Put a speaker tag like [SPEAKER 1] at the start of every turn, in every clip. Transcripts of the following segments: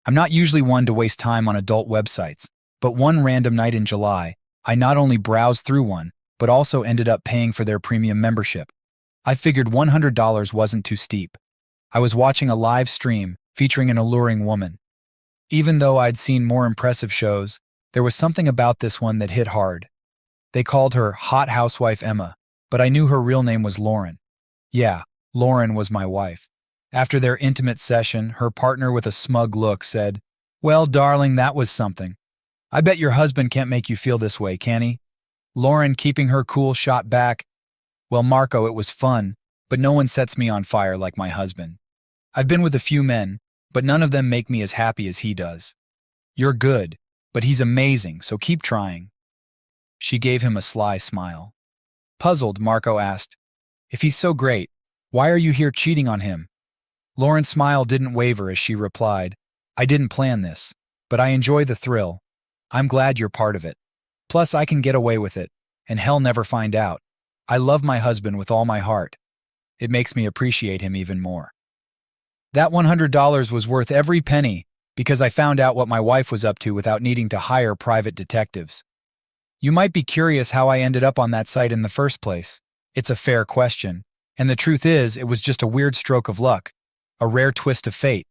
[SPEAKER 1] I'm not usually one to waste time on adult websites, but one random night in July, I not only browsed through one, but also ended up paying for their premium membership. I figured $100 wasn't too steep. I was watching a live stream featuring an alluring woman. Even though I'd seen more impressive shows, there was something about this one that hit hard. They called her Hot Housewife Emma, but I knew her real name was Lauren. Yeah, Lauren was my wife. After their intimate session, her partner with a smug look said, "Well, darling, that was something. I bet your husband can't make you feel this way, can he?" Lauren, keeping her cool, shot back, "Well, Marco, it was fun, but no one sets me on fire like my husband. I've been with a few men, but none of them make me as happy as he does. You're good, but he's amazing, so keep trying." She gave him a sly smile. Puzzled, Marco asked, "If he's so great, why are you here cheating on him?" Lauren's smile didn't waver as she replied, "I didn't plan this, but I enjoy the thrill. I'm glad you're part of it. Plus, I can get away with it, and hell never find out. I love my husband with all my heart. It makes me appreciate him even more." That $100 was worth every penny because I found out what my wife was up to without needing to hire private detectives. You might be curious how I ended up on that site in the first place. It's a fair question, and the truth is, it was just a weird stroke of luck, a rare twist of fate.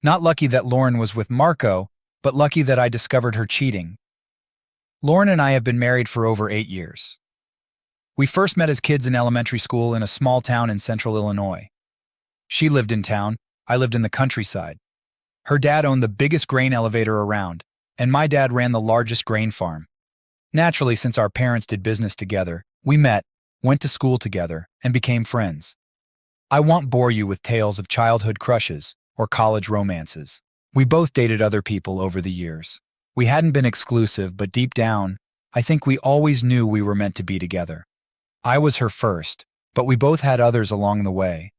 [SPEAKER 1] Not lucky that Lauren was with Marco, but lucky that I discovered her cheating. Lauren and I have been married for over 8 years. We first met as kids in elementary school in a small town in central Illinois. She lived in town, I lived in the countryside. Her dad owned the biggest grain elevator around, and my dad ran the largest grain farm. Naturally, since our parents did business together, we met, went to school together, and became friends. I won't bore you with tales of childhood crushes or college romances. We both dated other people over the years. We hadn't been exclusive, but deep down, I think we always knew we were meant to be together. I was her first, but we both had others along the way.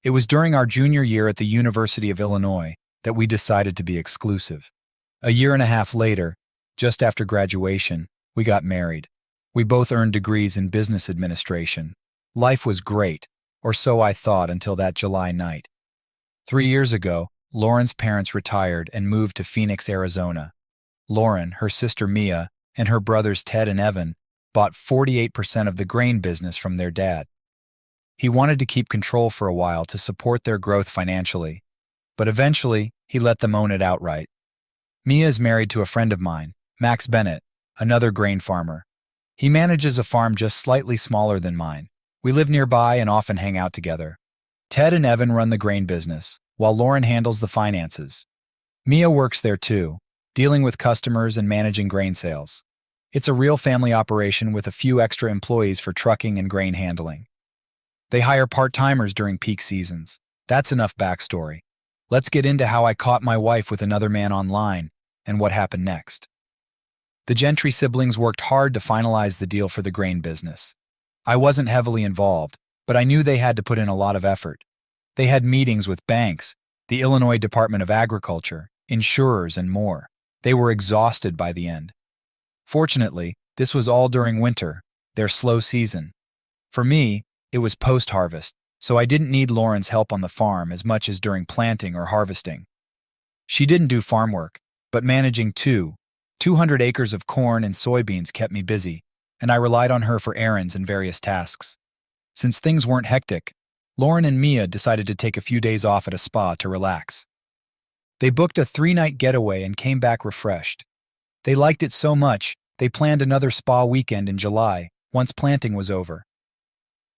[SPEAKER 1] It was during our junior year at the University of Illinois that we decided to be exclusive. A year and a half later, just after graduation, we got married. We both earned degrees in business administration. Life was great, or so I thought until that July night. 3 years ago, Lauren's parents retired and moved to Phoenix, Arizona. Lauren, her sister Mia, and her brothers Ted and Evan bought 48% of the grain business from their dad. He wanted to keep control for a while to support their growth financially, but eventually he let them own it outright. Mia is married to a friend of mine, Max Bennett, another grain farmer. He manages a farm just slightly smaller than mine. We live nearby and often hang out together. Ted and Evan run the grain business, while Lauren handles the finances. Mia works there too, dealing with customers and managing grain sales. It's a real family operation with a few extra employees for trucking and grain handling. They hire part-timers during peak seasons. That's enough backstory. Let's get into how I caught my wife with another man online and what happened next. The Gentry siblings worked hard to finalize the deal for the grain business. I wasn't heavily involved, but I knew they had to put in a lot of effort. They had meetings with banks, the Illinois Department of Agriculture, insurers, and more. They were exhausted by the end. Fortunately, this was all during winter, their slow season. For me, it was post-harvest, so I didn't need Lauren's help on the farm as much as during planting or harvesting. She didn't do farm work, but managing 200 acres of corn and soybeans kept me busy, and I relied on her for errands and various tasks. Since things weren't hectic, Lauren and Mia decided to take a few days off at a spa to relax. They booked a 3-night getaway and came back refreshed. They liked it so much, they planned another spa weekend in July, once planting was over.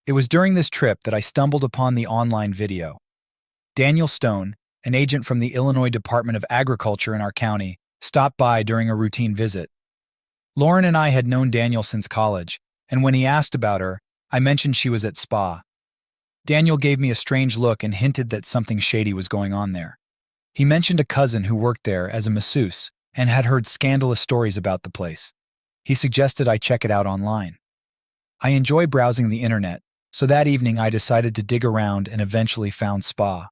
[SPEAKER 1] It was during this trip that I stumbled upon the online video. Daniel Stone, an agent from the Illinois Department of Agriculture in our county, stopped by during a routine visit. Lauren and I had known Daniel since college, and when he asked about her, I mentioned she was at spa. Daniel gave me a strange look and hinted that something shady was going on there. He mentioned a cousin who worked there as a masseuse and had heard scandalous stories about the place. He suggested I check it out online. I enjoy browsing the internet, so that evening I decided to dig around and eventually found Spa.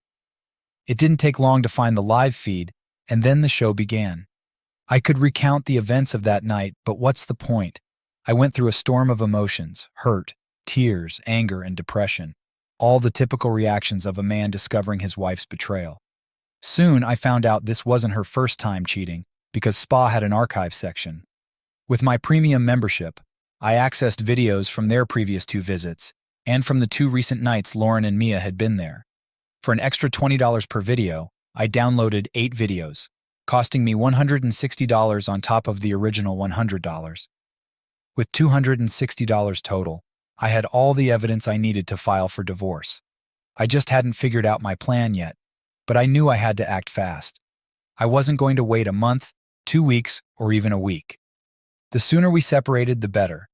[SPEAKER 1] It didn't take long to find the live feed, and then the show began. I could recount the events of that night, but what's the point? I went through a storm of emotions, hurt, tears, anger, and depression, all the typical reactions of a man discovering his wife's betrayal. Soon, I found out this wasn't her first time cheating, because Spa had an archive section. With my premium membership, I accessed videos from their previous 2 visits, and from the 2 recent nights Lauren and Mia had been there. For an extra $20 per video, I downloaded 8 videos, costing me $160 on top of the original $100. With $260 total, I had all the evidence I needed to file for divorce. I just hadn't figured out my plan yet, but I knew I had to act fast. I wasn't going to wait a month, 2 weeks, or even a week. The sooner we separated, the better.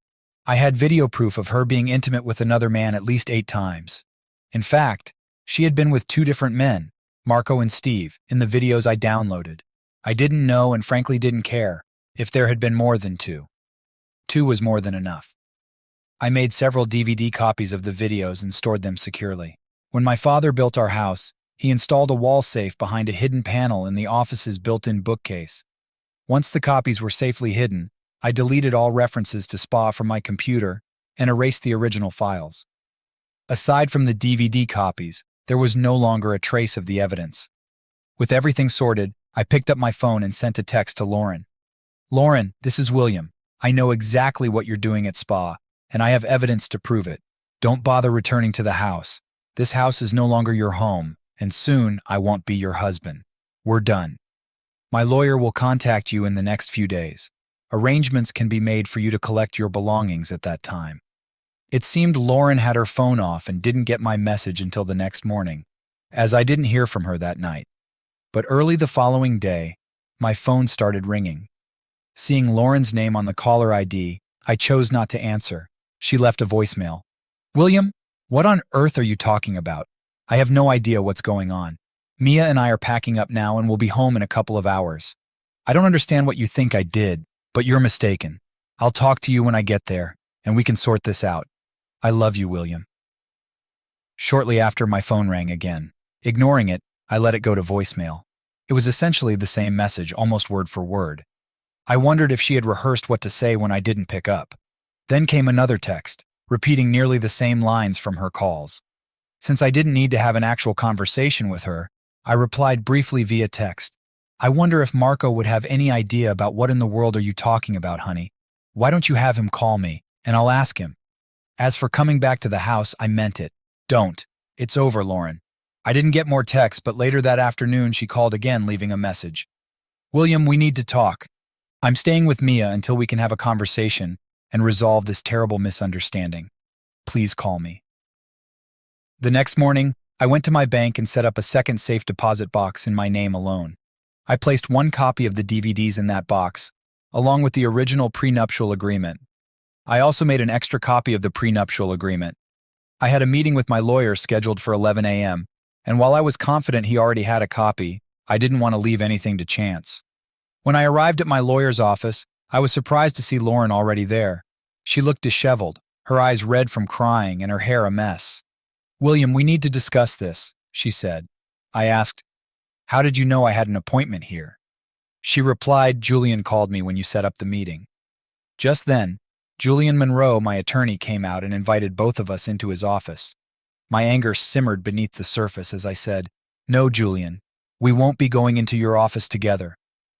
[SPEAKER 1] I had video proof of her being intimate with another man at least 8 times. In fact, she had been with 2 different men, Marco and Steve, in the videos I downloaded. I didn't know and frankly didn't care if there had been more than 2. 2 was more than enough. I made several DVD copies of the videos and stored them securely. When my father built our house, he installed a wall safe behind a hidden panel in the office's built-in bookcase. Once the copies were safely hidden, I deleted all references to Spa from my computer and erased the original files. Aside from the DVD copies, there was no longer a trace of the evidence. With everything sorted, I picked up my phone and sent a text to Lauren. "Lauren, this is William. I know exactly what you're doing at Spa, and I have evidence to prove it. Don't bother returning to the house. This house is no longer your home, and soon I won't be your husband. We're done. My lawyer will contact you in the next few days. Arrangements can be made for you to collect your belongings at that time." It seemed Lauren had her phone off and didn't get my message until the next morning, as I didn't hear from her that night. But early the following day, my phone started ringing. Seeing Lauren's name on the caller ID, I chose not to answer. She left a voicemail. "William, what on earth are you talking about? I have no idea what's going on. Mia and I are packing up now and will be home in a couple of hours. I don't understand what you think I did, but you're mistaken. I'll talk to you when I get there, and we can sort this out. I love you, William." Shortly after, my phone rang again. Ignoring it, I let it go to voicemail. It was essentially the same message, almost word for word. I wondered if she had rehearsed what to say when I didn't pick up. Then came another text, repeating nearly the same lines from her calls. Since I didn't need to have an actual conversation with her, I replied briefly via text. "I wonder if Marco would have any idea about what in the world are you talking about, honey? Why don't you have him call me, and I'll ask him. As for coming back to the house, I meant it. Don't. It's over, Lauren." I didn't get more texts, but later that afternoon she called again, leaving a message. "William, we need to talk. I'm staying with Mia until we can have a conversation and resolve this terrible misunderstanding. Please call me." The next morning, I went to my bank and set up a second safe deposit box in my name alone. I placed 1 copy of the DVDs in that box, along with the original prenuptial agreement. I also made an extra copy of the prenuptial agreement. I had a meeting with my lawyer scheduled for 11 a.m., and while I was confident he already had a copy, I didn't want to leave anything to chance. When I arrived at my lawyer's office, I was surprised to see Lauren already there. She looked disheveled, her eyes red from crying and her hair a mess. "William, we need to discuss this," she said. I asked, "How did you know I had an appointment here?" She replied, "Julian called me when you set up the meeting." Just then, Julian Monroe, my attorney, came out and invited both of us into his office. My anger simmered beneath the surface as I said, "No, Julian, we won't be going into your office together.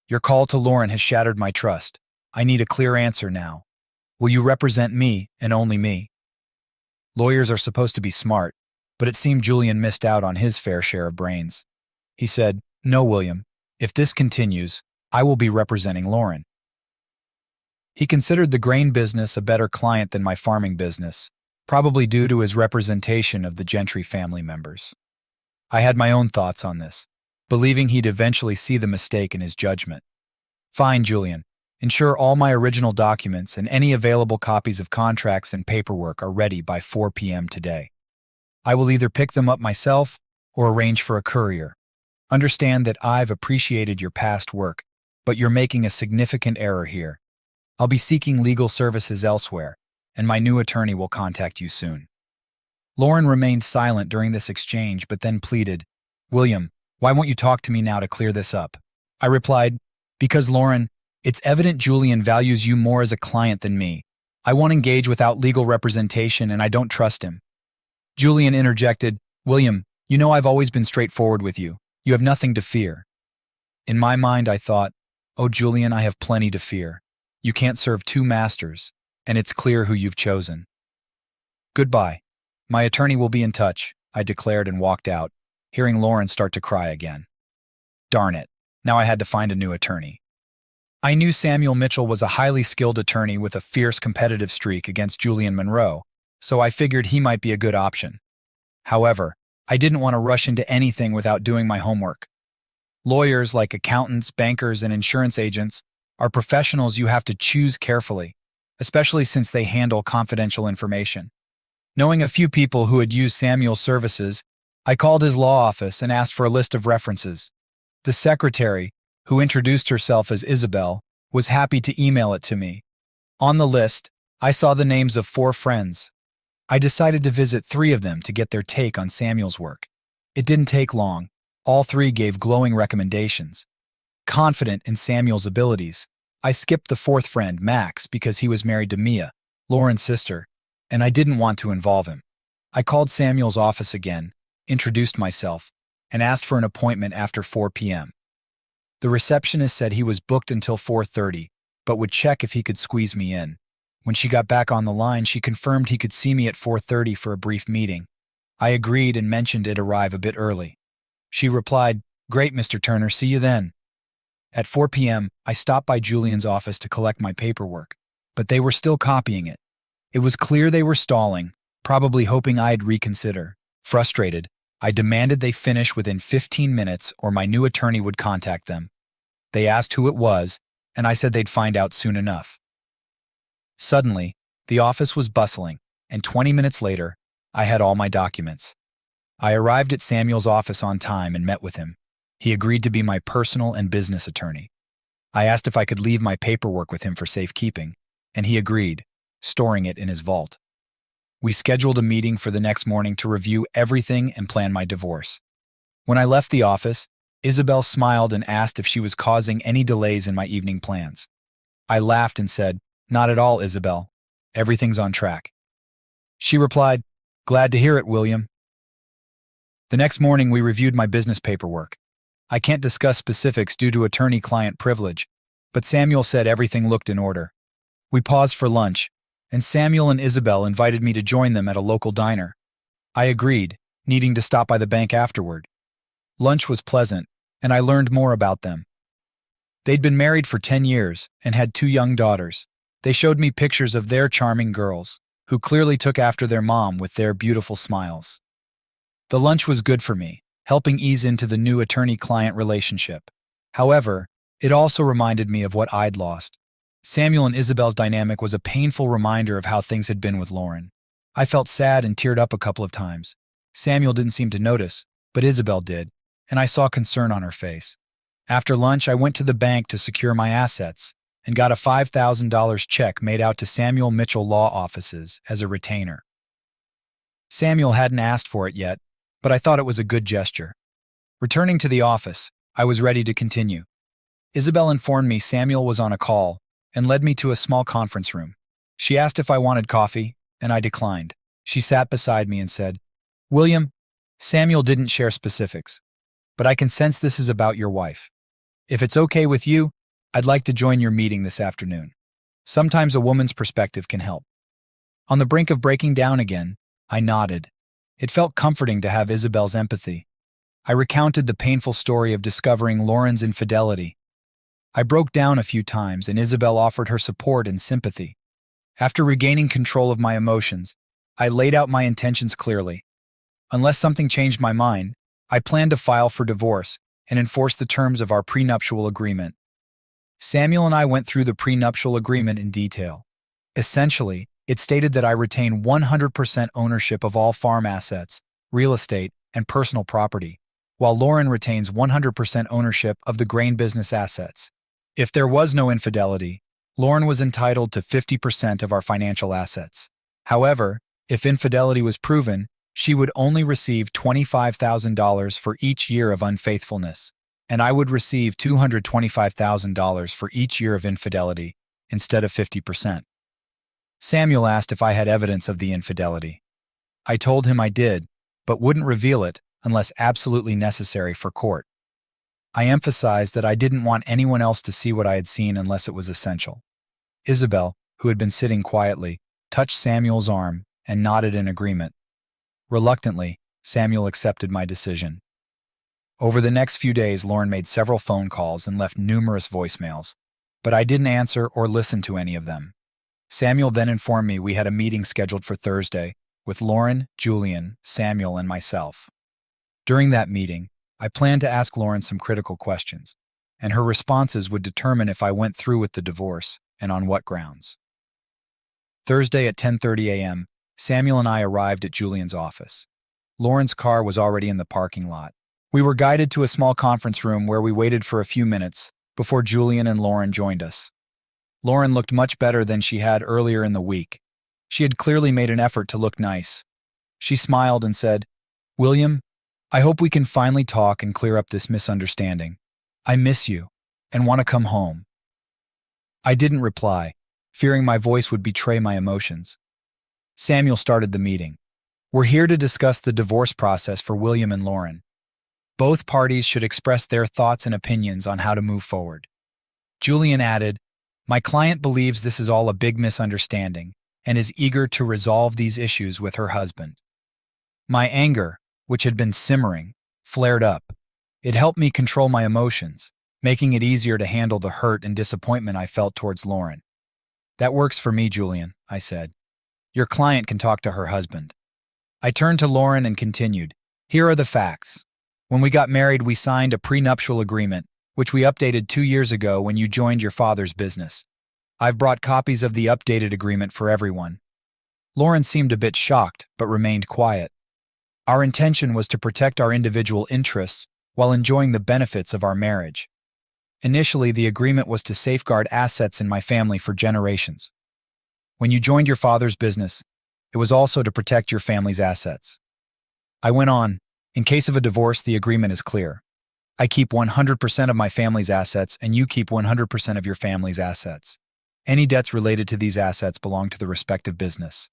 [SPEAKER 1] Your call to Lauren has shattered my trust. I need a clear answer now. Will you represent me and only me?" Lawyers are supposed to be smart, but it seemed Julian missed out on his fair share of brains. He said, "No, William, if this continues, I will be representing Lauren." He considered the grain business a better client than my farming business, probably due to his representation of the Gentry family members. I had my own thoughts on this, believing he'd eventually see the mistake in his judgment. "Fine, Julian. Ensure all my original documents and any available copies of contracts and paperwork are ready by 4 p.m. today. I will either pick them up myself or arrange for a courier. Understand that I've appreciated your past work, but you're making a significant error here. I'll be seeking legal services elsewhere, and my new attorney will contact you soon." Lauren remained silent during this exchange, but then pleaded, "William, why won't you talk to me now to clear this up?" I replied, "Because, Lauren, it's evident Julian values you more as a client than me. I won't engage without legal representation, and I don't trust him." Julian interjected, "William, you know I've always been straightforward with you. You have nothing to fear. In my mind, I thought, oh, Julian, I have plenty to fear. You can't serve two masters, and it's clear who you've chosen. Goodbye. My attorney will be in touch, I declared and walked out, hearing Lauren start to cry again. Darn it. Now I had to find a new attorney. I knew Samuel Mitchell was a highly skilled attorney with a fierce competitive streak against Julian Monroe, so I figured he might be a good option. However, I didn't want to rush into anything without doing my homework. Lawyers, like accountants, bankers, and insurance agents, are professionals you have to choose carefully, especially since they handle confidential information. Knowing a few people who had used Samuel's services, I called his law office and asked for a list of references. The secretary, who introduced herself as Isabel, was happy to email it to me. On the list, I saw the names of 4 friends. I decided to visit 3 of them to get their take on Samuel's work. It didn't take long. All 3 gave glowing recommendations. Confident in Samuel's abilities, I skipped the 4th friend, Max, because he was married to Mia, Lauren's sister, and I didn't want to involve him. I called Samuel's office again, introduced myself, and asked for an appointment after 4 p.m. The receptionist said he was booked until 4:30, but would check if he could squeeze me in. When she got back on the line, she confirmed he could see me at 4:30 for a brief meeting. I agreed and mentioned it'd arrive a bit early. She replied, "Great, Mr. Turner, see you then." At 4 p.m., I stopped by Julian's office to collect my paperwork, but they were still copying it. It was clear they were stalling, probably hoping I'd reconsider. Frustrated, I demanded they finish within 15 minutes or my new attorney would contact them. They asked who it was, and I said they'd find out soon enough. Suddenly, the office was bustling, and 20 minutes later, I had all my documents. I arrived at Samuel's office on time and met with him. He agreed to be my personal and business attorney. I asked if I could leave my paperwork with him for safekeeping, and he agreed, storing it in his vault. We scheduled a meeting for the next morning to review everything and plan my divorce. When I left the office, Isabel smiled and asked if she was causing any delays in my evening plans. I laughed and said, "Not at all, Isabel. Everything's on track." She replied, "Glad to hear it, William." The next morning, we reviewed my business paperwork. I can't discuss specifics due to attorney-client privilege, but Samuel said everything looked in order. We paused for lunch, and Samuel and Isabel invited me to join them at a local diner. I agreed, needing to stop by the bank afterward. Lunch was pleasant, and I learned more about them. They'd been married for 10 years and had 2 young daughters. They showed me pictures of their charming girls, who clearly took after their mom with their beautiful smiles. The lunch was good for me, helping ease into the new attorney-client relationship. However, it also reminded me of what I'd lost. Samuel and Isabel's dynamic was a painful reminder of how things had been with Lauren. I felt sad and teared up a couple of times. Samuel didn't seem to notice, but Isabel did, and I saw concern on her face. After lunch, I went to the bank to secure my assets and got a $5,000 check made out to Samuel Mitchell Law Offices as a retainer. Samuel hadn't asked for it yet, but I thought it was a good gesture. Returning to the office, I was ready to continue. Isabel informed me Samuel was on a call and led me to a small conference room. She asked if I wanted coffee, and I declined. She sat beside me and said, "William, Samuel didn't share specifics, but I can sense this is about your wife. If it's okay with you, I'd like to join your meeting this afternoon. Sometimes a woman's perspective can help." On the brink of breaking down again, I nodded. It felt comforting to have Isabel's empathy. I recounted the painful story of discovering Lauren's infidelity. I broke down a few times, and Isabel offered her support and sympathy. After regaining control of my emotions, I laid out my intentions clearly. Unless something changed my mind, I planned to file for divorce and enforce the terms of our prenuptial agreement. Samuel and I went through the prenuptial agreement in detail. Essentially, it stated that I retain 100% ownership of all farm assets, real estate, and personal property, while Lauren retains 100% ownership of the grain business assets. If there was no infidelity, Lauren was entitled to 50% of our financial assets. However, if infidelity was proven, she would only receive $25,000 for each year of unfaithfulness, and I would receive $225,000 for each year of infidelity, instead of 50%. Samuel asked if I had evidence of the infidelity. I told him I did, but wouldn't reveal it unless absolutely necessary for court. I emphasized that I didn't want anyone else to see what I had seen unless it was essential. Isabel, who had been sitting quietly, touched Samuel's arm and nodded in agreement. Reluctantly, Samuel accepted my decision. Over the next few days, Lauren made several phone calls and left numerous voicemails, but I didn't answer or listen to any of them. Samuel then informed me we had a meeting scheduled for Thursday with Lauren, Julian, Samuel, and myself. During that meeting, I planned to ask Lauren some critical questions, and her responses would determine if I went through with the divorce and on what grounds. Thursday at 10:30 a.m., Samuel and I arrived at Julian's office. Lauren's car was already in the parking lot. We were guided to a small conference room where we waited for a few minutes before Julian and Lauren joined us. Lauren looked much better than she had earlier in the week. She had clearly made an effort to look nice. She smiled and said, "William, I hope we can finally talk and clear up this misunderstanding. I miss you and want to come home." I didn't reply, fearing my voice would betray my emotions. Samuel started the meeting. "We're here to discuss the divorce process for William and Lauren. Both parties should express their thoughts and opinions on how to move forward." Julian added, "My client believes this is all a big misunderstanding and is eager to resolve these issues with her husband." My anger, which had been simmering, flared up. It helped me control my emotions, making it easier to handle the hurt and disappointment I felt towards Lauren. "That works for me, Julian," I said. "Your client can talk to her husband." I turned to Lauren and continued, "Here are the facts. When we got married, we signed a prenuptial agreement, which we updated 2 years ago when you joined your father's business. I've brought copies of the updated agreement for everyone." Lauren seemed a bit shocked, but remained quiet. Our intention was to protect our individual interests while enjoying the benefits of our marriage. Initially, the agreement was to safeguard assets in my family for generations. When you joined your father's business, it was also to protect your family's assets. I went on, "In case of a divorce, the agreement is clear. I keep 100% of my family's assets and you keep 100% of your family's assets. Any debts related to these assets belong to the respective business.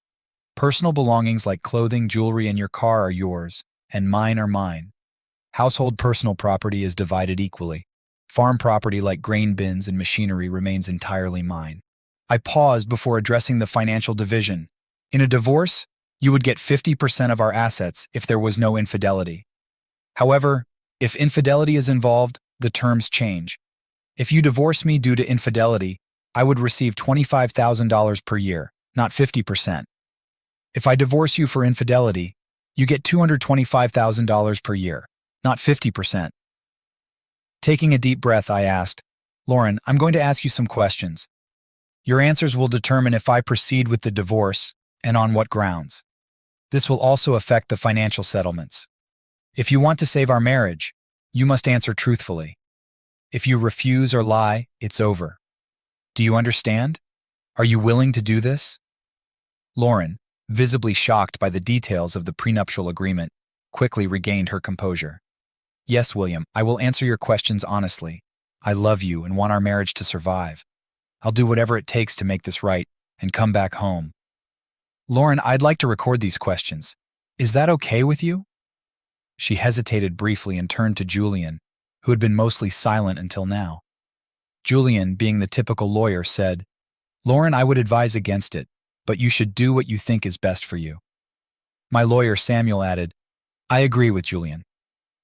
[SPEAKER 1] Personal belongings like clothing, jewelry, and your car are yours, and mine are mine. Household personal property is divided equally. Farm property like grain bins and machinery remains entirely mine." I paused before addressing the financial division. "In a divorce, you would get 50% of our assets if there was no infidelity. However, if infidelity is involved, the terms change. If you divorce me due to infidelity, I would receive $25,000 per year, not 50%. If I divorce you for infidelity, you get $225,000 per year, not 50%. Taking a deep breath, I asked, "Lauren, I'm going to ask you some questions. Your answers will determine if I proceed with the divorce and on what grounds. This will also affect the financial settlements. If you want to save our marriage, you must answer truthfully. If you refuse or lie, it's over. Do you understand? Are you willing to do this?" Lauren, visibly shocked by the details of the prenuptial agreement, quickly regained her composure. "Yes, William, I will answer your questions honestly. I love you and want our marriage to survive. I'll do whatever it takes to make this right and come back home." "Lauren, I'd like to record these questions. Is that okay with you?" She hesitated briefly and turned to Julian, who had been mostly silent until now. Julian, being the typical lawyer, said, "Lauren, I would advise against it, but you should do what you think is best for you." My lawyer, Samuel, added, "I agree with Julian.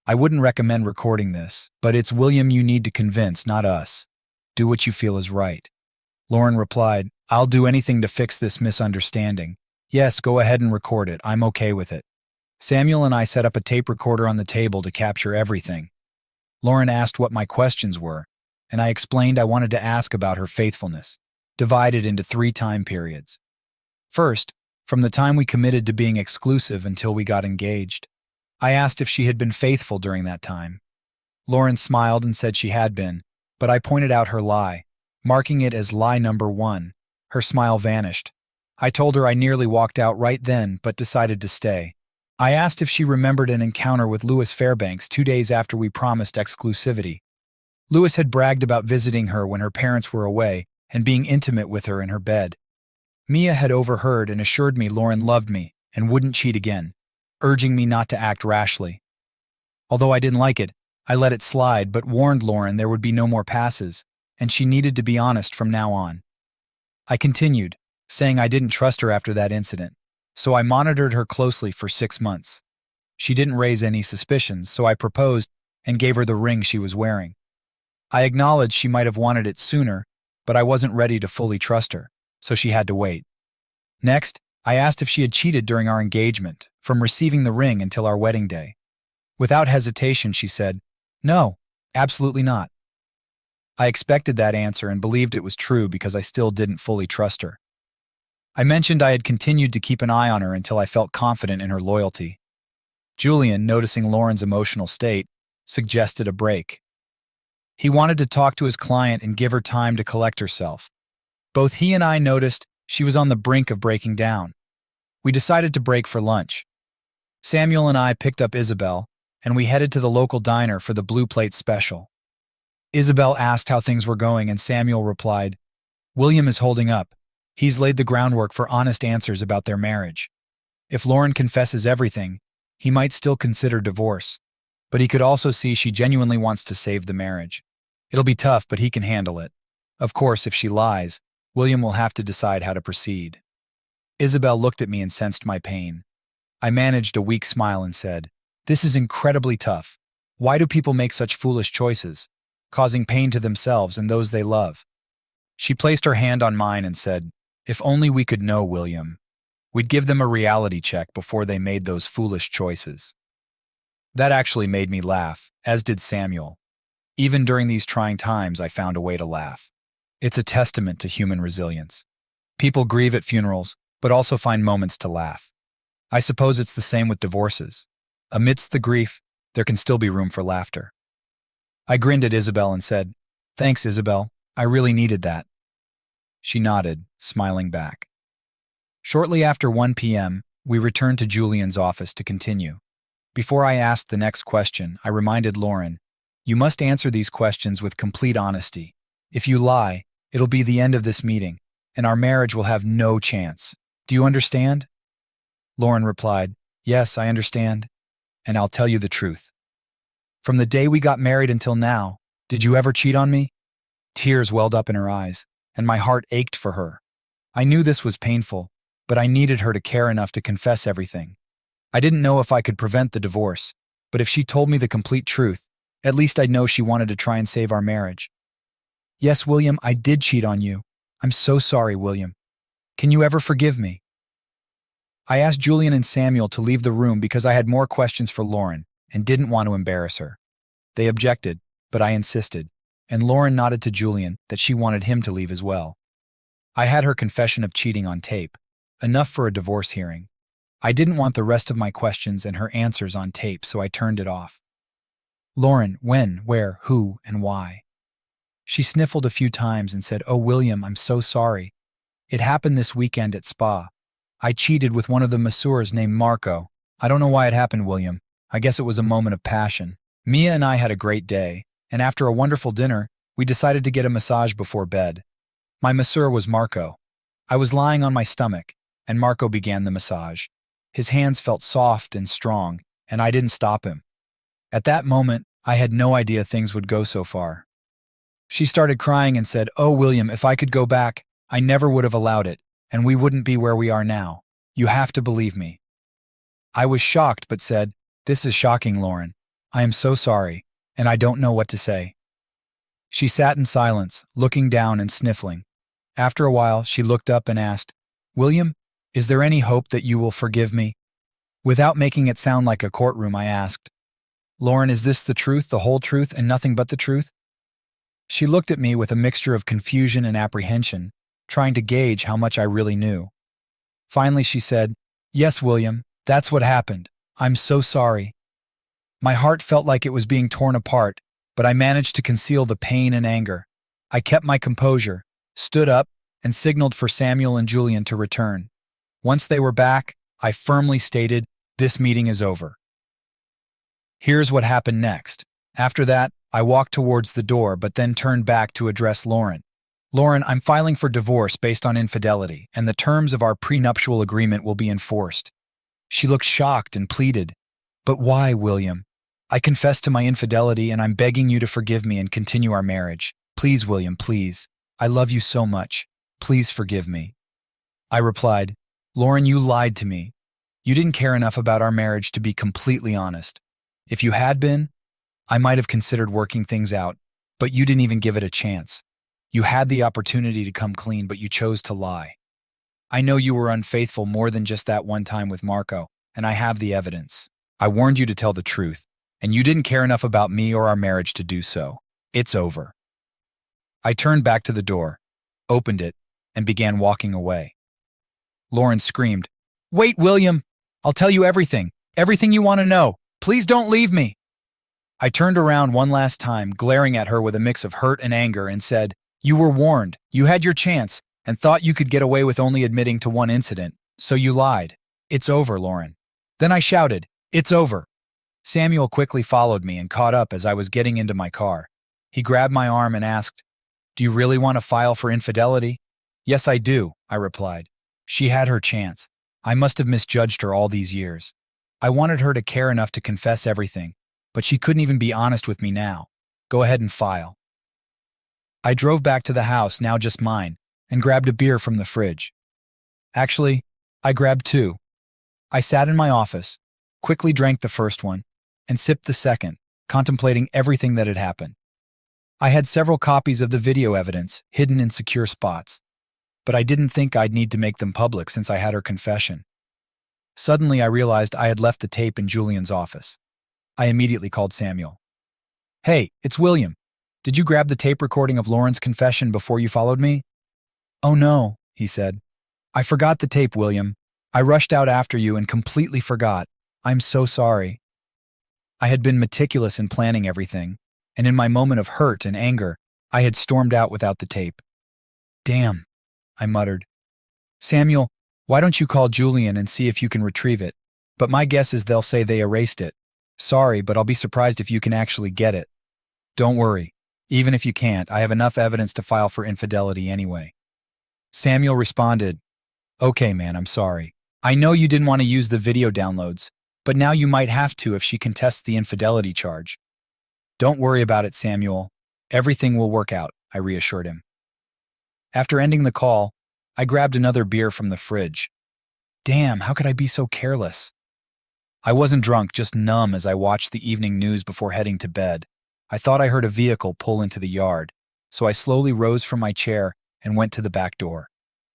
[SPEAKER 1] I wouldn't recommend recording this, but it's William you need to convince, not us. Do what you feel is right." Lauren replied, "I'll do anything to fix this misunderstanding. Yes, go ahead and record it. I'm okay with it." Samuel and I set up a tape recorder on the table to capture everything. Lauren asked what my questions were, and I explained I wanted to ask about her faithfulness, divided into 3 time periods. First, from the time we committed to being exclusive until we got engaged. I asked if she had been faithful during that time. Lauren smiled and said she had been, but I pointed out her lie, marking it as lie number 1. Her smile vanished. I told her I nearly walked out right then, but decided to stay. I asked if she remembered an encounter with Louis Fairbanks 2 days after we promised exclusivity. Louis had bragged about visiting her when her parents were away and being intimate with her in her bed. Mia had overheard and assured me Lauren loved me and wouldn't cheat again, urging me not to act rashly. Although I didn't like it, I let it slide, but warned Lauren there would be no more passes, and she needed to be honest from now on. I continued, saying I didn't trust her after that incident, so I monitored her closely for 6 months. She didn't raise any suspicions, so I proposed and gave her the ring she was wearing. I acknowledged she might have wanted it sooner, but I wasn't ready to fully trust her, so she had to wait. Next, I asked if she had cheated during our engagement, from receiving the ring until our wedding day. Without hesitation, she said, "No, absolutely not." I expected that answer and believed it was true because I still didn't fully trust her. I mentioned I had continued to keep an eye on her until I felt confident in her loyalty. Julian, noticing Lauren's emotional state, suggested a break. He wanted to talk to his client and give her time to collect herself. Both he and I noticed she was on the brink of breaking down. We decided to break for lunch. Samuel and I picked up Isabel, and we headed to the local diner for the Blue Plate special. Isabel asked how things were going, and Samuel replied, "William is holding up. He's laid the groundwork for honest answers about their marriage. If Lauren confesses everything, he might still consider divorce, but he could also see she genuinely wants to save the marriage. It'll be tough, but he can handle it. Of course, if she lies, William will have to decide how to proceed." Isabel looked at me and sensed my pain. I managed a weak smile and said, "This is incredibly tough. Why do people make such foolish choices, causing pain to themselves and those they love?" She placed her hand on mine and said, "If only we could know, William. We'd give them a reality check before they made those foolish choices." That actually made me laugh, as did Samuel. Even during these trying times, I found a way to laugh. It's a testament to human resilience. People grieve at funerals, but also find moments to laugh. I suppose it's the same with divorces. Amidst the grief, there can still be room for laughter. I grinned at Isabel and said, "Thanks, Isabel. I really needed that." She nodded, smiling back. Shortly after 1 p.m., we returned to Julian's office to continue. Before I asked the next question, I reminded Lauren, "You must answer these questions with complete honesty. If you lie, it'll be the end of this meeting, and our marriage will have no chance. Do you understand?" Lauren replied, "Yes, I understand, and I'll tell you the truth. From the day we got married until now, did you ever cheat on me?" Tears welled up in her eyes, and my heart ached for her. I knew this was painful, but I needed her to care enough to confess everything. I didn't know if I could prevent the divorce, but if she told me the complete truth, at least I'd know she wanted to try and save our marriage. "Yes, William, I did cheat on you. I'm so sorry, William. Can you ever forgive me?" I asked Julian and Samuel to leave the room because I had more questions for Lauren and didn't want to embarrass her. They objected, but I insisted, and Lauren nodded to Julian that she wanted him to leave as well. I had her confession of cheating on tape, enough for a divorce hearing. I didn't want the rest of my questions and her answers on tape, so I turned it off. "Lauren, when, where, who, and why?" She sniffled a few times and said, "Oh, William, I'm so sorry. It happened this weekend at spa. I cheated with one of the masseurs named Marco. I don't know why it happened, William. I guess it was a moment of passion. Mia and I had a great day, and after a wonderful dinner, we decided to get a massage before bed. My masseur was Marco. I was lying on my stomach, and Marco began the massage. His hands felt soft and strong, and I didn't stop him. At that moment, I had no idea things would go so far. She started crying and said, "Oh, William, if I could go back, I never would have allowed it, and we wouldn't be where we are now. You have to believe me." I was shocked but said, "This is shocking, Lauren. I am so sorry, and I don't know what to say." She sat in silence, looking down and sniffling. After a while, she looked up and asked, "William, is there any hope that you will forgive me?" Without making it sound like a courtroom, I asked, "Lauren, is this the truth, the whole truth, and nothing but the truth?" She looked at me with a mixture of confusion and apprehension, trying to gauge how much I really knew. Finally, she said, "Yes, William, that's what happened. I'm so sorry." My heart felt like it was being torn apart, but I managed to conceal the pain and anger. I kept my composure, stood up, and signaled for Samuel and Julian to return. Once they were back, I firmly stated, "This meeting is over." Here's what happened next. After that, I walked towards the door but then turned back to address Lauren. "Lauren, I'm filing for divorce based on infidelity, and the terms of our prenuptial agreement will be enforced." She looked shocked and pleaded, "But why, William? I confess to my infidelity and I'm begging you to forgive me and continue our marriage. Please, William, please. I love you so much. Please forgive me. I replied, Lauren, you lied to me. You didn't care enough about our marriage to be completely honest. If you had been, I might have considered working things out, but you didn't even give it a chance. You had the opportunity to come clean, but you chose to lie. I know you were unfaithful more than just that one time with Marco, and I have the evidence. I warned you to tell the truth, and you didn't care enough about me or our marriage to do so. It's over. I turned back to the door, opened it, and began walking away. Lauren screamed, Wait, William! I'll tell you everything. Everything you want to know. Please don't leave me. I turned around one last time, glaring at her with a mix of hurt and anger, and said, You were warned. You had your chance, and thought you could get away with only admitting to one incident, so you lied. It's over, Lauren. Then I shouted, It's over. Samuel quickly followed me and caught up as I was getting into my car. He grabbed my arm and asked, Do you really want to file for infidelity? Yes, I do, I replied. She had her chance. I must have misjudged her all these years. I wanted her to care enough to confess everything, but she couldn't even be honest with me now. Go ahead and file. I drove back to the house, now just mine, and grabbed a beer from the fridge. Actually, I grabbed two. I sat in my office, quickly drank the first one, and sipped the second, contemplating everything that had happened. I had several copies of the video evidence hidden in secure spots, but I didn't think I'd need to make them public since I had her confession. Suddenly, I realized I had left the tape in Julian's office. I immediately called Samuel. Hey, it's William. Did you grab the tape recording of Lauren's confession before you followed me? Oh no, he said. I forgot the tape, William. I rushed out after you and completely forgot. I'm so sorry. I had been meticulous in planning everything, and in my moment of hurt and anger, I had stormed out without the tape. Damn, I muttered. Samuel, why don't you call Julian and see if you can retrieve it? But my guess is they'll say they erased it. Sorry, but I'll be surprised if you can actually get it. Don't worry. Even if you can't, I have enough evidence to file for infidelity anyway. Samuel responded, Okay, man, I'm sorry. I know you didn't want to use the video downloads, but now you might have to if she contests the infidelity charge. Don't worry about it, Samuel. Everything will work out, I reassured him. After ending the call, I grabbed another beer from the fridge. Damn, how could I be so careless? I wasn't drunk, just numb as I watched the evening news before heading to bed. I thought I heard a vehicle pull into the yard, so I slowly rose from my chair and went to the back door.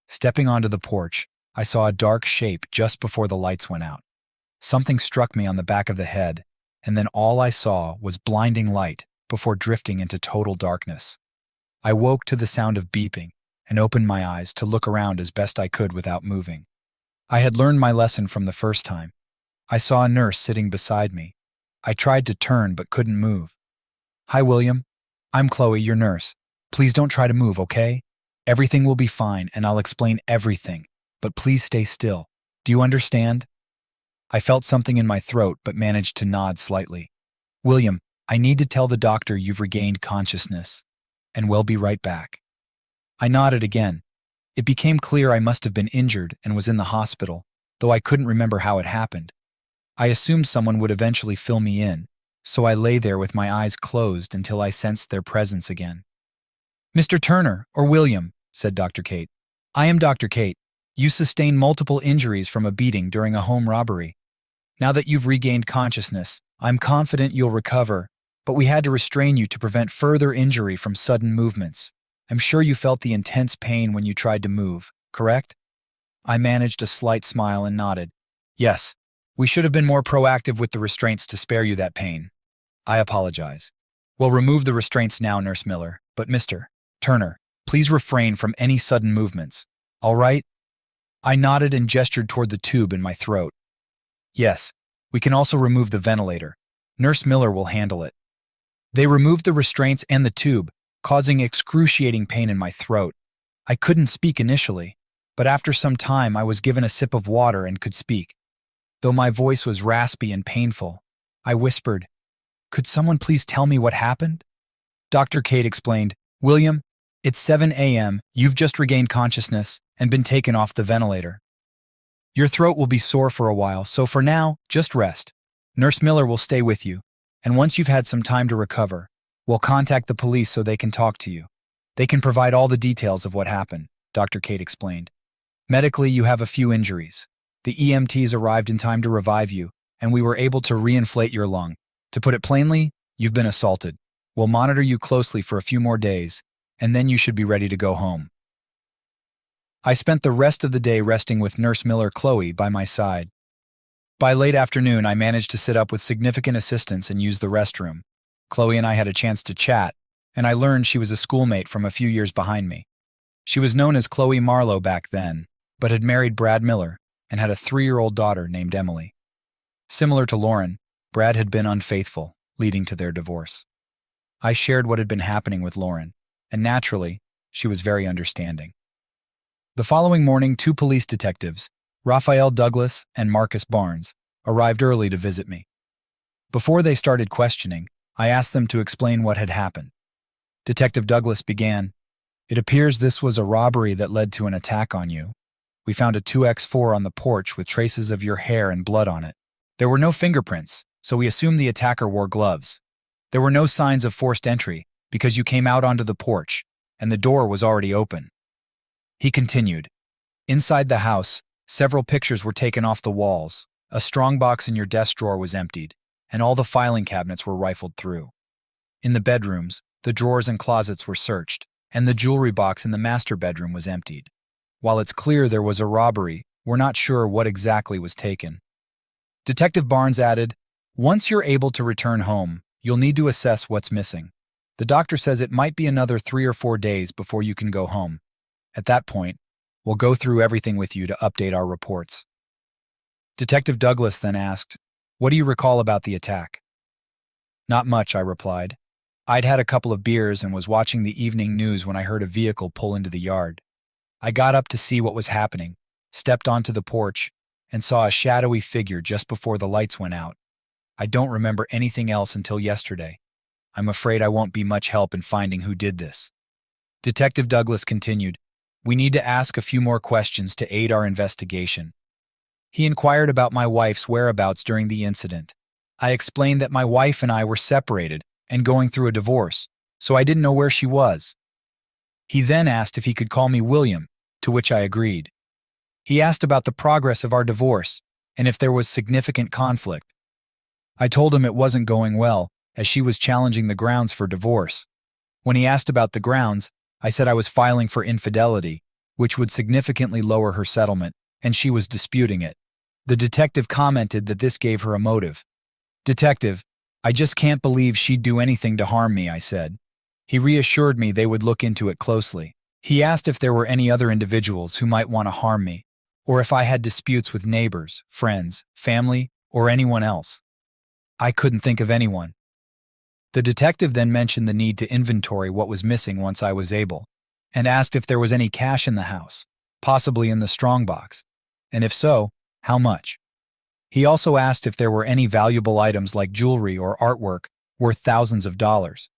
[SPEAKER 1] Stepping onto the porch, I saw a dark shape just before the lights went out. Something struck me on the back of the head, and then all I saw was blinding light before drifting into total darkness. I woke to the sound of beeping and opened my eyes to look around as best I could without moving. I had learned my lesson from the first time. I saw a nurse sitting beside me. I tried to turn but couldn't move. Hi, William. I'm Chloe, your nurse. Please don't try to move, okay? Everything will be fine and I'll explain everything, but please stay still. Do you understand? I felt something in my throat but managed to nod slightly. William, I need to tell the doctor you've regained consciousness, and we'll be right back. I nodded again. It became clear I must have been injured and was in the hospital, though I couldn't remember how it happened. I assumed someone would eventually fill me in, so I lay there with my eyes closed until I sensed their presence again. Mr. Turner, or William, said Dr. Kate. I am Dr. Kate. You sustained multiple injuries from a beating during a home robbery. Now that you've regained consciousness, I'm confident you'll recover, but we had to restrain you to prevent further injury from sudden movements. I'm sure you felt the intense pain when you tried to move, correct? I managed a slight smile and nodded. Yes, we should have been more proactive with the restraints to spare you that pain. I apologize. We'll remove the restraints now, Nurse Miller, but Mr. Turner, please refrain from any sudden movements. All right? I nodded and gestured toward the tube in my throat. Yes, we can also remove the ventilator. Nurse Miller will handle it. They removed the restraints and the tube, causing excruciating pain in my throat. I couldn't speak initially, but after some time I was given a sip of water and could speak. Though my voice was raspy and painful, I whispered, Could someone please tell me what happened? Dr. Kate explained, William, it's 7 a.m., you've just regained consciousness and been taken off the ventilator. Your throat will be sore for a while, so for now, just rest. Nurse Miller will stay with you. And once you've had some time to recover, we'll contact the police so they can talk to you. They can provide all the details of what happened, Dr. Kate explained. Medically, you have a few injuries. The EMTs arrived in time to revive you, and we were able to reinflate your lung. To put it plainly, you've been assaulted. We'll monitor you closely for a few more days, and then you should be ready to go home. I spent the rest of the day resting with Nurse Miller Chloe by my side. By late afternoon, I managed to sit up with significant assistance and use the restroom. Chloe and I had a chance to chat, and I learned she was a schoolmate from a few years behind me. She was known as Chloe Marlowe back then, but had married Brad Miller and had a 3-year-old daughter named Emily. Similar to Lauren, Brad had been unfaithful, leading to their divorce. I shared what had been happening with Lauren, and naturally, she was very understanding. The following morning, 2 police detectives, Raphael Douglas and Marcus Barnes, arrived early to visit me. Before they started questioning, I asked them to explain what had happened. Detective Douglas began, "It appears this was a robbery that led to an attack on you. We found a 2X4 on the porch with traces of your hair and blood on it. There were no fingerprints, so we assumed the attacker wore gloves. There were no signs of forced entry because you came out onto the porch and the door was already open." He continued, "Inside the house, several pictures were taken off the walls, a strongbox in your desk drawer was emptied, and all the filing cabinets were rifled through. In the bedrooms, the drawers and closets were searched, and the jewelry box in the master bedroom was emptied. While it's clear there was a robbery, we're not sure what exactly was taken." Detective Barnes added, "Once you're able to return home, you'll need to assess what's missing. The doctor says it might be another 3 or 4 days before you can go home. At that point, we'll go through everything with you to update our reports." Detective Douglas then asked, "What do you recall about the attack?" "Not much," I replied. "I'd had a couple of beers and was watching the evening news when I heard a vehicle pull into the yard. I got up to see what was happening, stepped onto the porch, and saw a shadowy figure just before the lights went out. I don't remember anything else until yesterday. I'm afraid I won't be much help in finding who did this." Detective Douglas continued, "We need to ask a few more questions to aid our investigation." He inquired about my wife's whereabouts during the incident. I explained that my wife and I were separated and going through a divorce, so I didn't know where she was. He then asked if he could call me William, to which I agreed. He asked about the progress of our divorce and if there was significant conflict. I told him it wasn't going well, as she was challenging the grounds for divorce. When he asked about the grounds, I said I was filing for infidelity, which would significantly lower her settlement, and she was disputing it. The detective commented that this gave her a motive. "Detective, I just can't believe she'd do anything to harm me," I said. He reassured me they would look into it closely. He asked if there were any other individuals who might want to harm me, or if I had disputes with neighbors, friends, family, or anyone else. I couldn't think of anyone. The detective then mentioned the need to inventory what was missing once I was able, and asked if there was any cash in the house, possibly in the strongbox, and if so, how much. He also asked if there were any valuable items like jewelry or artwork worth thousands of dollars.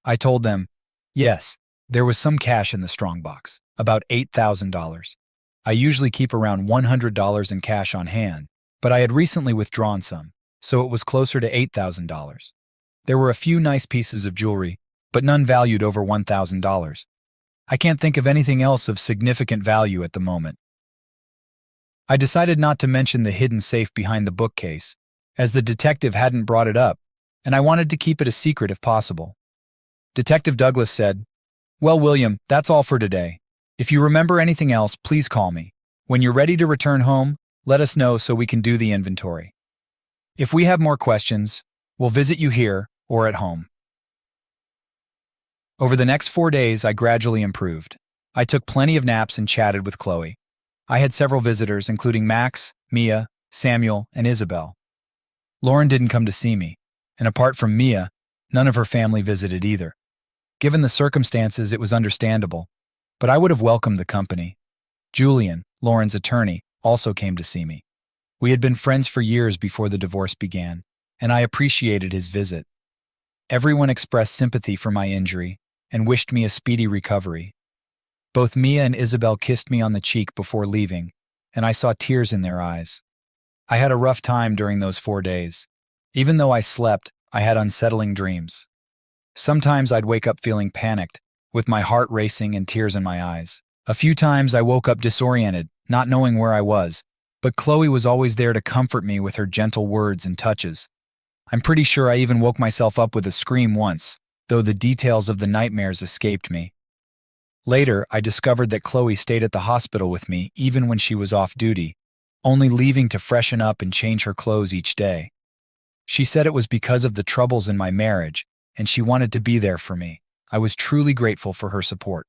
[SPEAKER 1] I told them, yes, there was some cash in the strongbox, about $8,000. I usually keep around $100 in cash on hand, but I had recently withdrawn some, so it was closer to $8,000. There were a few nice pieces of jewelry, but none valued over $1,000. I can't think of anything else of significant value at the moment. I decided not to mention the hidden safe behind the bookcase, as the detective hadn't brought it up, and I wanted to keep it a secret if possible. Detective Douglas said, "Well, William, that's all for today. If you remember anything else, please call me. When you're ready to return home, let us know so we can do the inventory. If we have more questions, we'll visit you here or at home." Over the next 4 days, I gradually improved. I took plenty of naps and chatted with Chloe. I had several visitors, including Max, Mia, Samuel, and Isabel. Lauren didn't come to see me, and apart from Mia, none of her family visited either. Given the circumstances, it was understandable, but I would have welcomed the company. Julian, Lauren's attorney, also came to see me. We had been friends for years before the divorce began, and I appreciated his visit. Everyone expressed sympathy for my injury and wished me a speedy recovery. Both Mia and Isabel kissed me on the cheek before leaving, and I saw tears in their eyes. I had a rough time during those 4 days. Even though I slept, I had unsettling dreams. Sometimes I'd wake up feeling panicked, with my heart racing and tears in my eyes. A few times I woke up disoriented, not knowing where I was, but Chloe was always there to comfort me with her gentle words and touches. I'm pretty sure I even woke myself up with a scream once, though the details of the nightmares escaped me. Later, I discovered that Chloe stayed at the hospital with me even when she was off duty, only leaving to freshen up and change her clothes each day. She said it was because of the troubles in my marriage, and she wanted to be there for me. I was truly grateful for her support.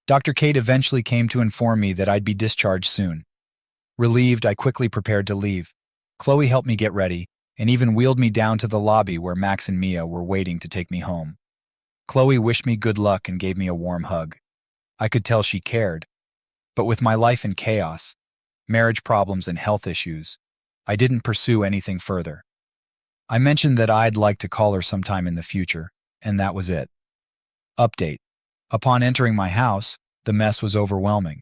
[SPEAKER 1] Dr. Kate eventually came to inform me that I'd be discharged soon. Relieved, I quickly prepared to leave. Chloe helped me get ready, and even wheeled me down to the lobby where Max and Mia were waiting to take me home. Chloe wished me good luck and gave me a warm hug. I could tell she cared. But with my life in chaos, marriage problems and health issues, I didn't pursue anything further. I mentioned that I'd like to call her sometime in the future, and that was it. Update. Upon entering my house, the mess was overwhelming.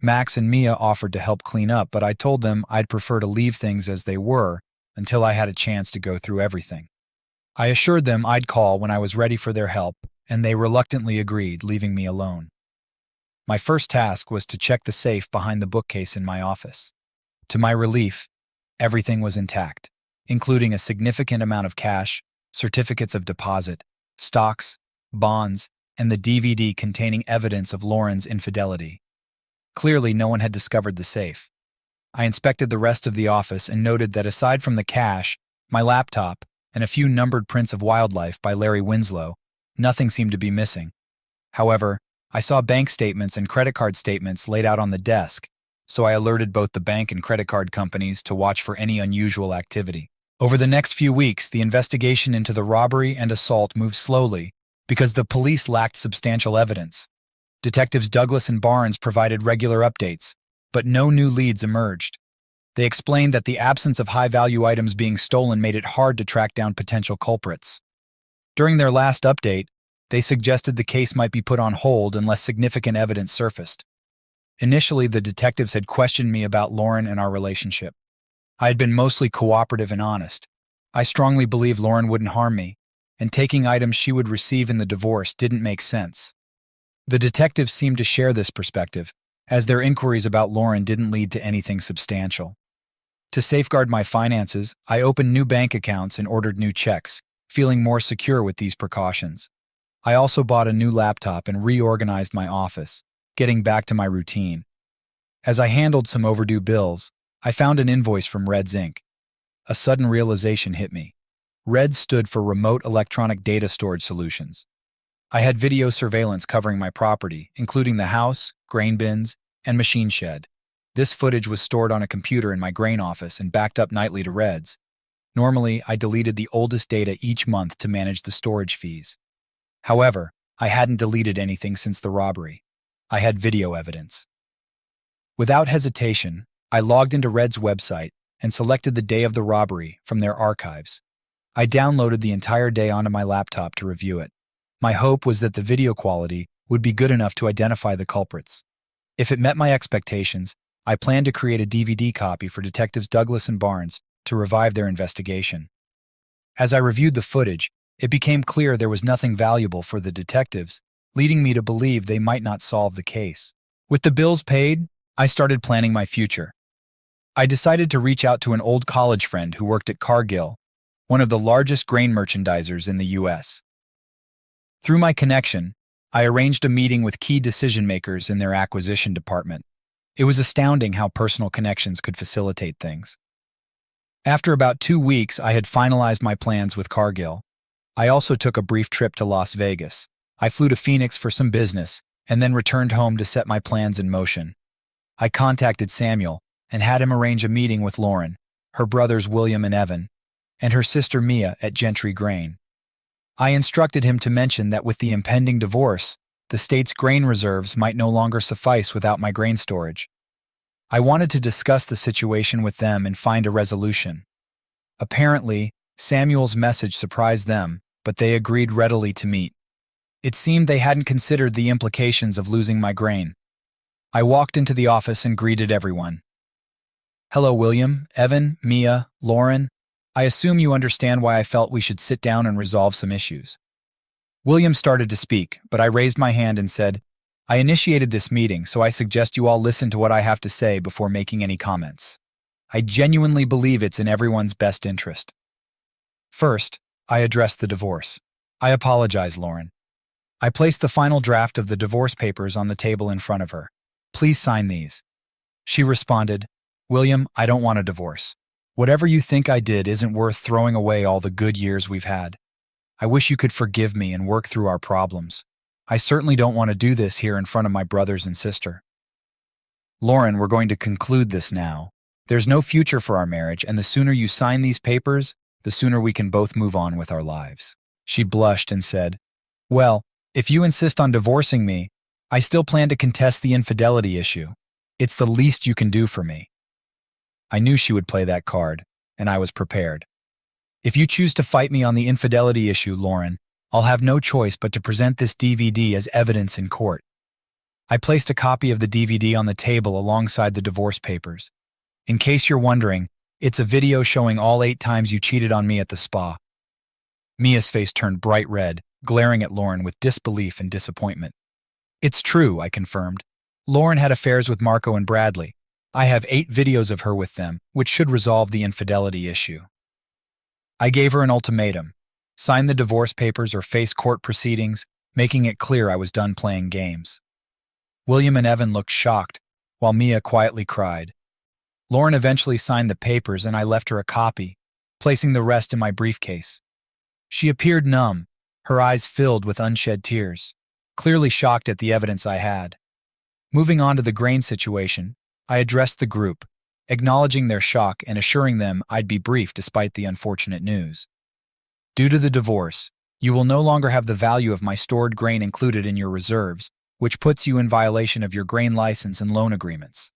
[SPEAKER 1] Max and Mia offered to help clean up, but I told them I'd prefer to leave things as they were until I had a chance to go through everything. I assured them I'd call when I was ready for their help, and they reluctantly agreed, leaving me alone. My first task was to check the safe behind the bookcase in my office. To my relief, everything was intact, including a significant amount of cash, certificates of deposit, stocks, bonds, and the DVD containing evidence of Lauren's infidelity. Clearly, no one had discovered the safe. I inspected the rest of the office and noted that aside from the cash, my laptop, and a few numbered prints of wildlife by Larry Winslow, nothing seemed to be missing. However, I saw bank statements and credit card statements laid out on the desk, so I alerted both the bank and credit card companies to watch for any unusual activity. Over the next few weeks, the investigation into the robbery and assault moved slowly because the police lacked substantial evidence. Detectives Douglas and Barnes provided regular updates, but no new leads emerged. They explained that the absence of high-value items being stolen made it hard to track down potential culprits. During their last update, they suggested the case might be put on hold unless significant evidence surfaced. Initially, the detectives had questioned me about Lauren and our relationship. I had been mostly cooperative and honest. I strongly believed Lauren wouldn't harm me, and taking items she would receive in the divorce didn't make sense. The detectives seemed to share this perspective, as their inquiries about Lauren didn't lead to anything substantial. To safeguard my finances, I opened new bank accounts and ordered new checks, feeling more secure with these precautions. I also bought a new laptop and reorganized my office, getting back to my routine. As I handled some overdue bills, I found an invoice from Reds Inc. A sudden realization hit me. Reds stood for Remote Electronic Data Storage Solutions. I had video surveillance covering my property, including the house, grain bins, and machine shed. This footage was stored on a computer in my grain office and backed up nightly to Reds. Normally, I deleted the oldest data each month to manage the storage fees. However, I hadn't deleted anything since the robbery. I had video evidence. Without hesitation, I logged into Red's website and selected the day of the robbery from their archives. I downloaded the entire day onto my laptop to review it. My hope was that the video quality would be good enough to identify the culprits. If it met my expectations, I planned to create a DVD copy for Detectives Douglas and Barnes to revive their investigation. As I reviewed the footage, it became clear there was nothing valuable for the detectives, leading me to believe they might not solve the case. With the bills paid, I started planning my future. I decided to reach out to an old college friend who worked at Cargill, one of the largest grain merchandisers in the U.S. Through my connection, I arranged a meeting with key decision-makers in their acquisition department. It was astounding how personal connections could facilitate things. After about 2 weeks, I had finalized my plans with Cargill. I also took a brief trip to Las Vegas. I flew to Phoenix for some business and then returned home to set my plans in motion. I contacted Samuel and had him arrange a meeting with Lauren, her brothers William and Evan, and her sister Mia at Gentry Grain. I instructed him to mention that with the impending divorce, the state's grain reserves might no longer suffice without my grain storage. I wanted to discuss the situation with them and find a resolution. Apparently, Samuel's message surprised them, but they agreed readily to meet. It seemed they hadn't considered the implications of losing my grain. I walked into the office and greeted everyone. "Hello, William, Evan, Mia, Lauren. I assume you understand why I felt we should sit down and resolve some issues. William started to speak, but I raised my hand and said, I initiated this meeting, so I suggest you all listen to what I have to say before making any comments. I genuinely believe it's in everyone's best interest. First, I addressed the divorce. I apologize, Lauren. I placed the final draft of the divorce papers on the table in front of her. Please sign these. She responded, William, I don't want a divorce. Whatever you think I did isn't worth throwing away all the good years we've had. I wish you could forgive me and work through our problems. I certainly don't want to do this here in front of my brothers and sister. Lauren, we're going to conclude this now. There's no future for our marriage, and the sooner you sign these papers, the sooner we can both move on with our lives. She blushed and said, Well, if you insist on divorcing me, I still plan to contest the infidelity issue. It's the least you can do for me. I knew she would play that card, and I was prepared. If you choose to fight me on the infidelity issue, Lauren, I'll have no choice but to present this DVD as evidence in court. I placed a copy of the DVD on the table alongside the divorce papers. In case you're wondering, it's a video showing all 8 times you cheated on me at the spa. Mia's face turned bright red, glaring at Lauren with disbelief and disappointment. It's true, I confirmed. Lauren had affairs with Marco and Bradley. I have 8 videos of her with them, which should resolve the infidelity issue. I gave her an ultimatum. Sign the divorce papers or face court proceedings, making it clear I was done playing games. William and Evan looked shocked, while Mia quietly cried. Lauren eventually signed the papers and I left her a copy, placing the rest in my briefcase. She appeared numb, her eyes filled with unshed tears, clearly shocked at the evidence I had. Moving on to the grain situation, I addressed the group, acknowledging their shock and assuring them I'd be brief despite the unfortunate news. Due to the divorce, you will no longer have the value of my stored grain included in your reserves, which puts you in violation of your grain license and loan agreements.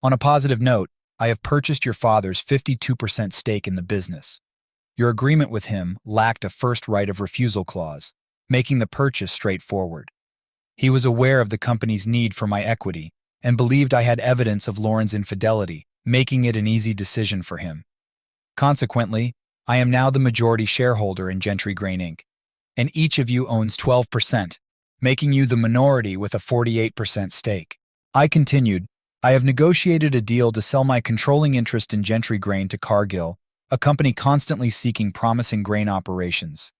[SPEAKER 1] On a positive note, I have purchased your father's 52% stake in the business. Your agreement with him lacked a first right of refusal clause, making the purchase straightforward. He was aware of the company's need for my equity and believed I had evidence of Lauren's infidelity, making it an easy decision for him. Consequently, I am now the majority shareholder in Gentry Grain Inc., and each of you owns 12%, making you the minority with a 48% stake. I continued, I have negotiated a deal to sell my controlling interest in Gentry Grain to Cargill, a company constantly seeking promising grain operations.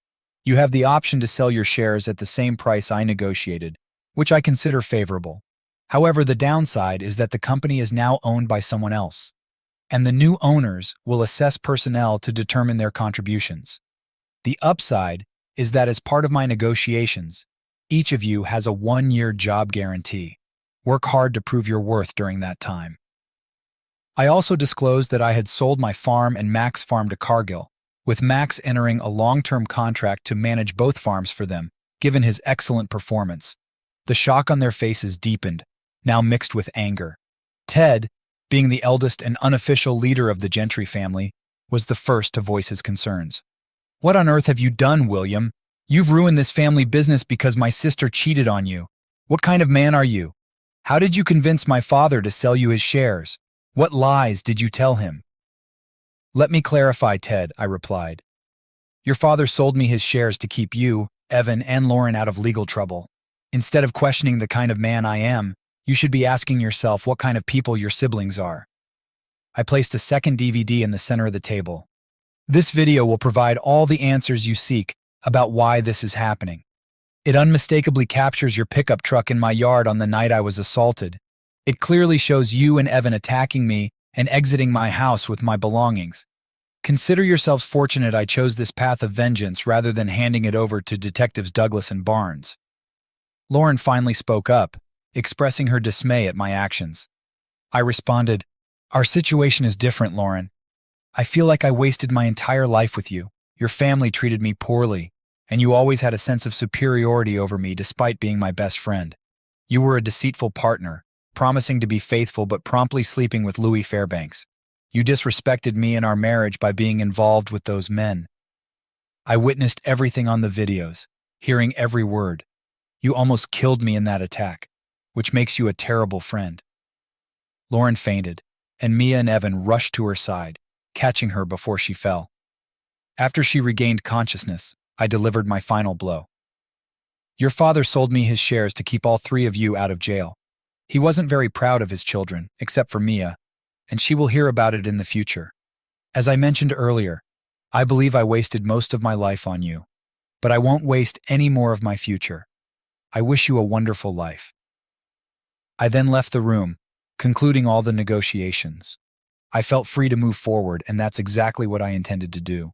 [SPEAKER 1] You have the option to sell your shares at the same price I negotiated, which I consider favorable. However, the downside is that the company is now owned by someone else, and the new owners will assess personnel to determine their contributions. The upside is that as part of my negotiations, each of you has a 1-year job guarantee. Work hard to prove your worth during that time. I also disclosed that I had sold my farm and Mac's farm to Cargill, with Max entering a long-term contract to manage both farms for them, given his excellent performance. The shock on their faces deepened, now mixed with anger. Ted, being the eldest and unofficial leader of the Gentry family, was the first to voice his concerns. What on earth have you done, William? You've ruined this family business because my sister cheated on you. What kind of man are you? How did you convince my father to sell you his shares? What lies did you tell him? Let me clarify, Ted, I replied. Your father sold me his shares to keep you, Evan, and Lauren out of legal trouble. Instead of questioning the kind of man I am, you should be asking yourself what kind of people your siblings are. I placed a second DVD in the center of the table. This video will provide all the answers you seek about why this is happening. It unmistakably captures your pickup truck in my yard on the night I was assaulted. It clearly shows you and Evan attacking me and exiting my house with my belongings. Consider yourselves fortunate I chose this path of vengeance rather than handing it over to Detectives Douglas and Barnes. Lauren finally spoke up, expressing her dismay at my actions. I responded, Our situation is different, Lauren. I feel like I wasted my entire life with you. Your family treated me poorly, and you always had a sense of superiority over me despite being my best friend. You were a deceitful partner, promising to be faithful but promptly sleeping with Louis Fairbanks. You disrespected me and our marriage by being involved with those men. I witnessed everything on the videos, hearing every word. You almost killed me in that attack, which makes you a terrible friend. Lauren fainted, and Mia and Evan rushed to her side, catching her before she fell. After she regained consciousness, I delivered my final blow. Your father sold me his shares to keep all three of you out of jail. He wasn't very proud of his children, except for Mia, and she will hear about it in the future. As I mentioned earlier, I believe I wasted most of my life on you, but I won't waste any more of my future. I wish you a wonderful life. I then left the room, concluding all the negotiations. I felt free to move forward, and that's exactly what I intended to do.